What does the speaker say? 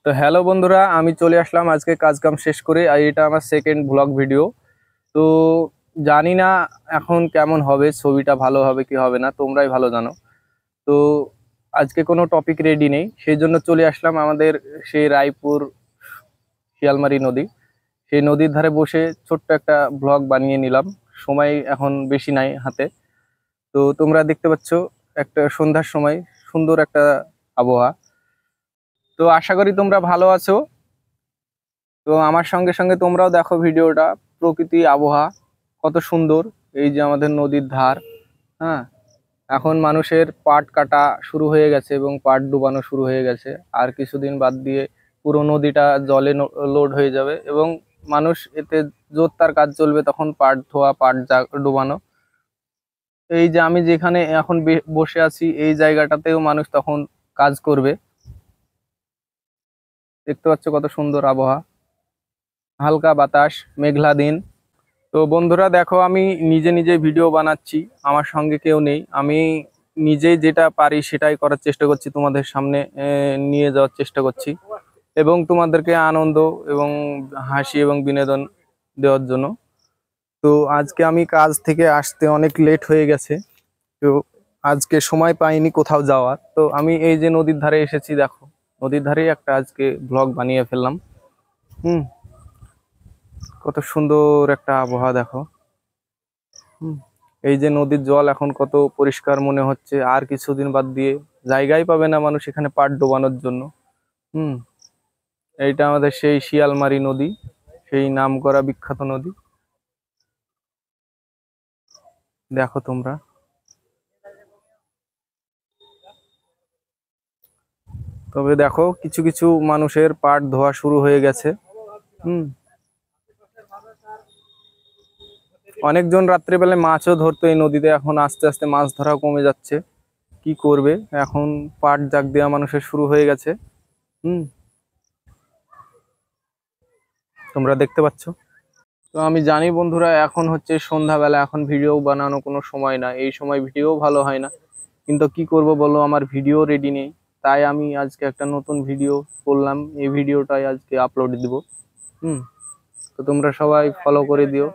তো হ্যালো বন্ধুরা, আমি চলে আসলাম আজকে কাজ কাম শেষ করে। আর এটা আমার সেকেন্ড ব্লগ ভিডিও। তো জানি না এখন কেমন হবে, ছবিটা ভালো হবে কি হবে না, তোমরাই ভালো জানো। তো আজকে কোনো টপিক রেডি নেই, সেই জন্য চলে আসলাম আমাদের সেই রায়পুর শিয়ালমারি নদী। সেই নদীর ধারে বসে ছোট্ট একটা ব্লগ বানিয়ে নিলাম। সময় এখন বেশি নাই হাতে। তো তোমরা দেখতে পাচ্ছ একটা সন্ধ্যার সময় সুন্দর একটা আবহাওয়া। তো আশা করি তোমরা ভালো আছো। তো আমার সঙ্গে সঙ্গে তোমরাও দেখো ভিডিওটা। প্রকৃতি আবহাওয়া কত সুন্দর। এই যে আমাদের নদীর ধার। হ্যাঁ, এখন মানুষের পাট কাটা শুরু হয়ে গেছে এবং পাট ডুবানো শুরু হয়ে গেছে। আর কিছুদিন বাদ দিয়ে পুরো নদীটা জলে লোড হয়ে যাবে এবং মানুষ এতে জোর তার কাজ চলবে, তখন পাট ধোয়া, পাট ডুবানো। এই যে আমি যেখানে এখন বসে আছি, এই জায়গাটাতেও মানুষ তখন কাজ করবে। দেখতে পাচ্ছ কত সুন্দর আবহাওয়া, হালকা বাতাস, মেঘলা দিন। তো বন্ধুরা দেখো, আমি নিজে নিজে ভিডিও বানাচ্ছি, আমার সঙ্গে কেউ নেই। আমি নিজেই যেটা পারি সেটাই করার চেষ্টা করছি, তোমাদের সামনে নিয়ে যাওয়ার চেষ্টা করছি এবং তোমাদেরকে আনন্দ এবং হাসি এবং বিনোদন দেওয়ার জন্য। তো আজকে আমি কাজ থেকে আসতে অনেক লেট হয়ে গেছে। তো আজকে সময় পাইনি কোথাও যাওয়ার। তো আমি এই যে নদীর ধারে এসেছি, দেখো নদীর ধারেই একটা আজকে ব্লগ বানিয়ে ফেললাম। হুম, কত সুন্দর একটা আবহাওয়া দেখো। হুম, এই যে নদীর জল এখন কত পরিষ্কার মনে হচ্ছে। আর কিছুদিন বাদ দিয়ে জায়গাই পাবে না মানুষ এখানে পাট ডোবানোর জন্য। হুম, এইটা আমাদের সেই শিয়ালমারি নদী, সেই নামকরা বিখ্যাত নদী। দেখো তোমরা, তবে দেখো কিছু কিছু মানুষের পাট ধোয়া শুরু হয়ে গেছে। হুম, অনেকজন রাত্রিবেলায় মাছও ধরতো এই নদীতে, এখন আস্তে আস্তে মাছ ধরাও কমে যাচ্ছে। কি করবে, এখন পাট জাগ দেওয়া মানুষের শুরু হয়ে গেছে। হুম, তোমরা দেখতে পাচ্ছ। তো আমি জানি বন্ধুরা, এখন হচ্ছে সন্ধ্যাবেলা, এখন ভিডিও বানানো কোনো সময় না, এই সময় ভিডিও ভালো হয় না। কিন্তু কি করব বলো, আমার ভিডিও রেডি নেই। তাই আমি আজকে একটা নতুন ভিডিও করলাম, এই ভিডিওটাই আজকে আপলোড দিব। হুম, তো তোমরা সবাই ফলো করে দিও।